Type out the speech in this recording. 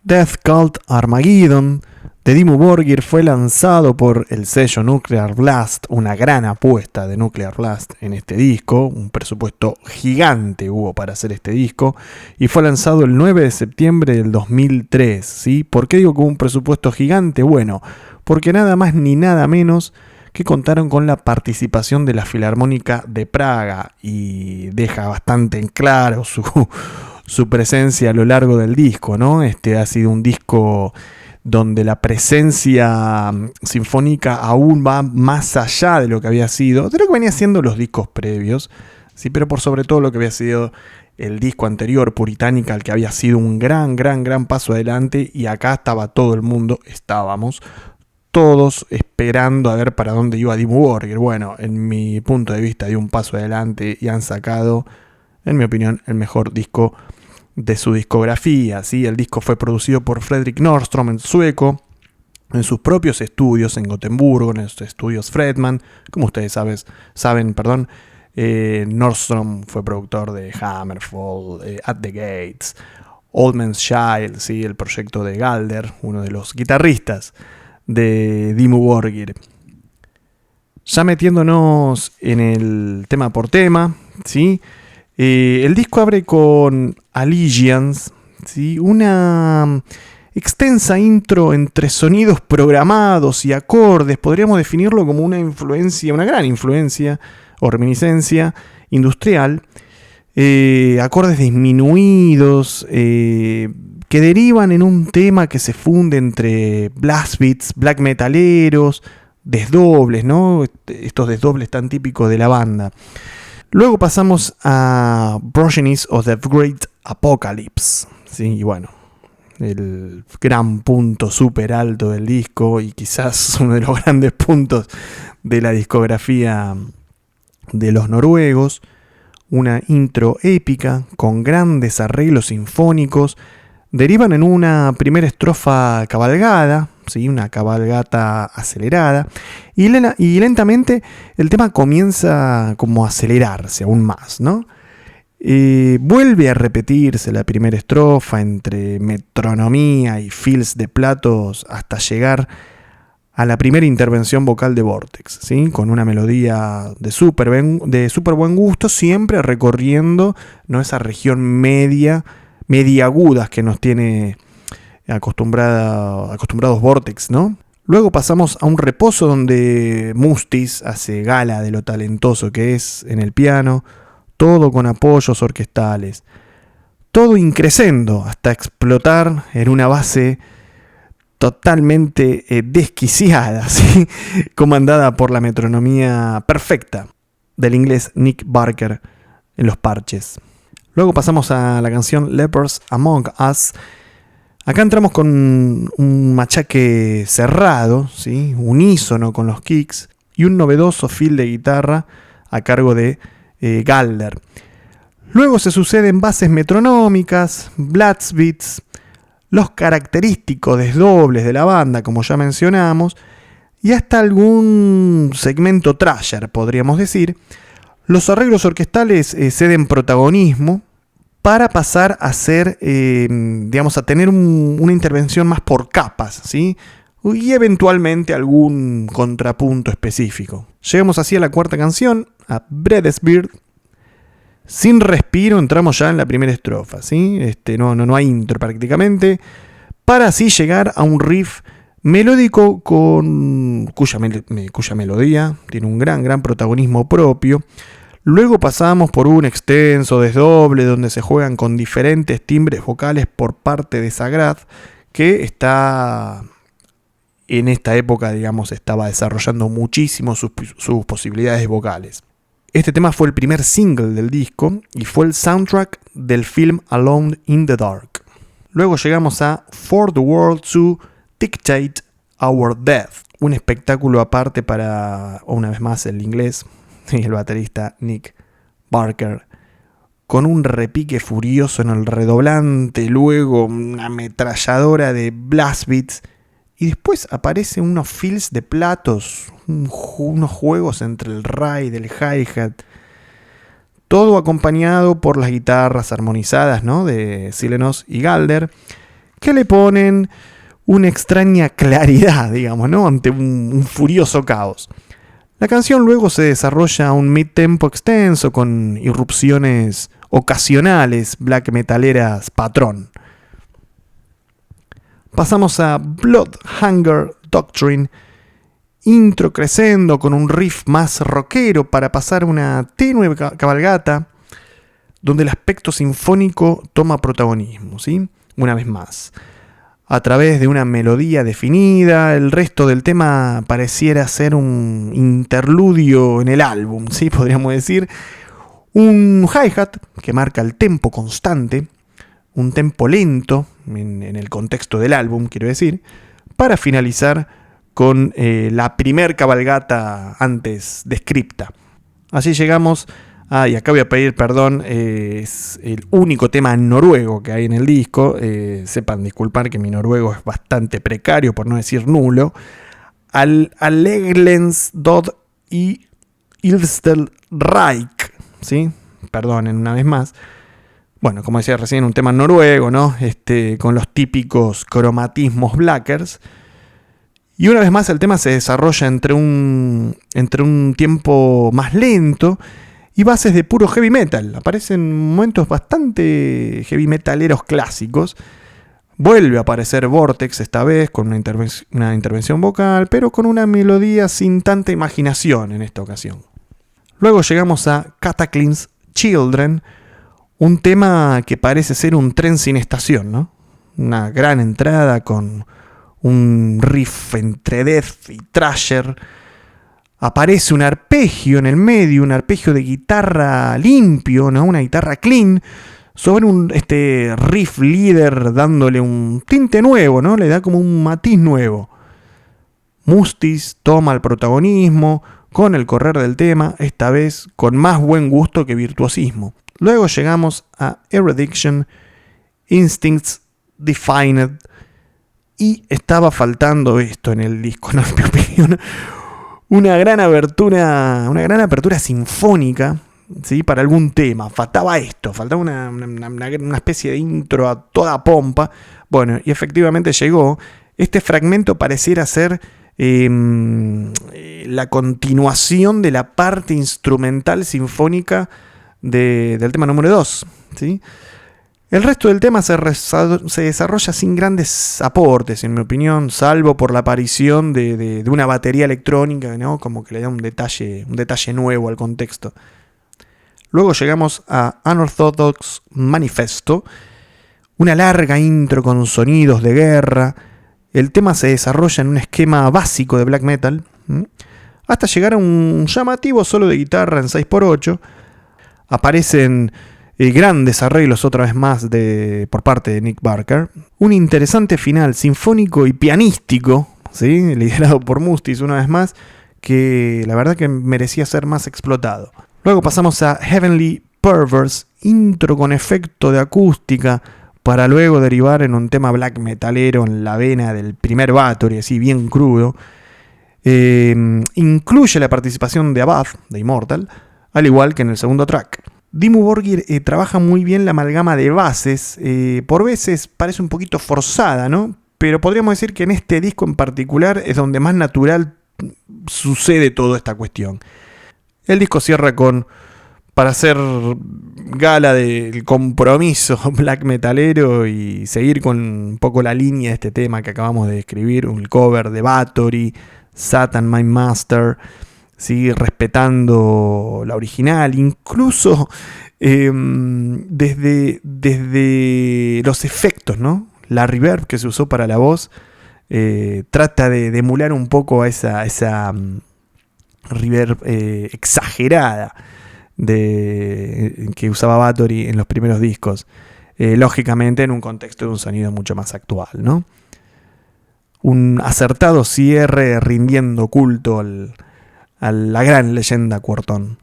Death Cult Armageddon de Dimmu Borgir fue lanzado por el sello Nuclear Blast, una gran apuesta de Nuclear Blast en este disco, un presupuesto gigante hubo para hacer este disco, y fue lanzado el 9 de septiembre del 2003, ¿sí? ¿Por qué digo que hubo un presupuesto gigante? Bueno, porque nada más ni nada menos que contaron con la participación de la Filarmónica de Praga, y deja bastante en claro su presencia a lo largo del disco, ¿no? Este ha sido un disco donde la presencia sinfónica aún va más allá de lo que había sido, de lo que venía siendo los discos previos, sí, pero por sobre todo lo que había sido el disco anterior, Puritanical, que había sido un gran paso adelante, y acá estaba todo el mundo, estábamos todos esperando a ver para dónde iba Dimmu Borgir. Bueno, en mi punto de vista dio un paso adelante y han sacado, en mi opinión, el mejor disco de su discografía, ¿sí? El disco fue producido por Fredrik Nordström, en sueco, en sus propios estudios en Gotemburgo, en los estudios Fredman. Como ustedes saben, Nordström fue productor de Hammerfall, At the Gates, Old Man's Child, ¿sí? El proyecto de Galder, uno de los guitarristas de Dimmu Borgir. Ya metiéndonos en el tema por tema, ¿sí? El disco abre con Allegiance, ¿sí? Una extensa intro entre sonidos programados y acordes. Podríamos definirlo como una gran influencia o reminiscencia industrial. Acordes disminuidos que derivan en un tema que se funde entre blast beats, black metaleros, desdobles, ¿no? Estos desdobles tan típicos de la banda. Luego pasamos a Progenies of the Great Apocalypse, ¿sí? Y bueno, el gran punto súper alto del disco, y quizás uno de los grandes puntos de la discografía de los noruegos. Una intro épica con grandes arreglos sinfónicos. Derivan en una primera estrofa cabalgada, ¿sí? Una cabalgata acelerada, y lentamente el tema comienza como a acelerarse aún más, ¿no? Vuelve a repetirse la primera estrofa entre metronomía y fills de platos hasta llegar a la primera intervención vocal de Vortex, ¿sí? Con una melodía de súper buen gusto, siempre recorriendo, ¿no?, esa región media agudas que nos tiene acostumbrados Vortex, ¿no? Luego pasamos a un reposo donde Mustis hace gala de lo talentoso que es en el piano, todo con apoyos orquestales, todo increscendo hasta explotar en una base totalmente desquiciada, ¿sí? Comandada por la metronomía perfecta del inglés Nick Barker en los parches. Luego pasamos a la canción Lepers Among Us. Acá entramos con un machaque cerrado, ¿sí? Unísono con los kicks, y un novedoso fill de guitarra a cargo de Galder. Luego se suceden bases metronómicas, blast beats, los característicos desdobles de la banda, como ya mencionamos, y hasta algún segmento thrasher, podríamos decir. Los arreglos orquestales ceden protagonismo para pasar a ser, a tener una intervención más por capas, ¿sí? Y eventualmente algún contrapunto específico. Llegamos así a la cuarta canción, a Bredesbeard. Sin respiro entramos ya en la primera estrofa, ¿sí? No hay intro prácticamente, para así llegar a un riff melódico cuya melodía tiene un gran protagonismo propio. Luego pasamos por un extenso desdoble donde se juegan con diferentes timbres vocales por parte de Sagrath, que está en esta época, estaba desarrollando muchísimo sus posibilidades vocales. Este tema fue el primer single del disco y fue el soundtrack del film Alone in the Dark. Luego llegamos a For the World to Dictate Our Death, un espectáculo aparte para, una vez más, el inglés y el baterista Nick Barker, con un repique furioso en el redoblante, luego una ametralladora de blast beats, y después aparecen unos fills de platos, unos juegos entre el ride, el hi-hat, todo acompañado por las guitarras armonizadas, ¿no?, de Silenos y Galder, que le ponen una extraña claridad, digamos, ¿no? Ante un furioso caos. La canción luego se desarrolla a un mid-tempo extenso con irrupciones ocasionales black metaleras patrón. Pasamos a Blood Hunger Doctrine, intro crescendo con un riff más rockero para pasar una tenue cabalgata donde el aspecto sinfónico toma protagonismo, ¿sí? Una vez más. A través de una melodía definida, el resto del tema pareciera ser un interludio en el álbum, ¿sí? Podríamos decir. Un hi-hat que marca el tempo constante, un tempo lento en el contexto del álbum, quiero decir, para finalizar con la primer cabalgata antes descripta. Así llegamos y acá voy a pedir perdón, es el único tema noruego que hay en el disco. Sepan disculpar que mi noruego es bastante precario, por no decir nulo. Al Leglens Dod y Ilstel Reich, ¿sí? Perdonen una vez más. Bueno, como decía recién, un tema noruego, ¿no? Con los típicos cromatismos blackers. Y una vez más el tema se desarrolla entre un tiempo más lento y bases de puro heavy metal. Aparecen momentos bastante heavy metaleros clásicos. Vuelve a aparecer Vortex esta vez con una intervención vocal, pero con una melodía sin tanta imaginación en esta ocasión. Luego llegamos a Cataclysm's Children, un tema que parece ser un tren sin estación, ¿no? Una gran entrada con un riff entre death y thrasher. Aparece un arpegio en el medio, un arpegio de guitarra limpio, ¿no? Una guitarra clean, sobre un riff líder dándole un tinte nuevo, ¿no? Le da como un matiz nuevo. Mustis toma el protagonismo con el correr del tema, esta vez con más buen gusto que virtuosismo. Luego llegamos a Erudition, Instincts Defined, y estaba faltando esto en el disco, ¿no? En mi opinión. Una gran apertura sinfónica, ¿sí? Para algún tema. Faltaba una especie de intro a toda pompa. Bueno, y efectivamente llegó. Este fragmento pareciera ser la continuación de la parte instrumental sinfónica del tema número 2, ¿sí? El resto del tema se desarrolla sin grandes aportes, en mi opinión, salvo por la aparición de una batería electrónica, ¿no? Como que le da un detalle nuevo al contexto. Luego llegamos a Unorthodox Manifesto, una larga intro con sonidos de guerra. El tema se desarrolla en un esquema básico de black metal, hasta llegar a un llamativo solo de guitarra en 6x8. Aparecen grandes arreglos otra vez más por parte de Nick Barker. Un interesante final sinfónico y pianístico, ¿sí? Liderado por Mustis una vez más, que la verdad que merecía ser más explotado. Luego pasamos a Heavenly Perverse, intro con efecto de acústica, para luego derivar en un tema black metalero en la vena del primer Bathory, así bien crudo. Incluye la participación de Abad, de Immortal, al igual que en el segundo track. Dimmu Borgir trabaja muy bien la amalgama de bases, por veces parece un poquito forzada, ¿no? Pero podríamos decir que en este disco en particular es donde más natural sucede toda esta cuestión. El disco cierra para hacer gala del compromiso black metalero y seguir con un poco la línea de este tema que acabamos de describir, un cover de Bathory, Satan My Master, sigue respetando la original, incluso desde los efectos, ¿no? La reverb que se usó para la voz trata de emular un poco a esa reverb exagerada que usaba Bathory en los primeros discos, lógicamente en un contexto de un sonido mucho más actual, ¿no? Un acertado cierre rindiendo culto a la gran leyenda Quorthon.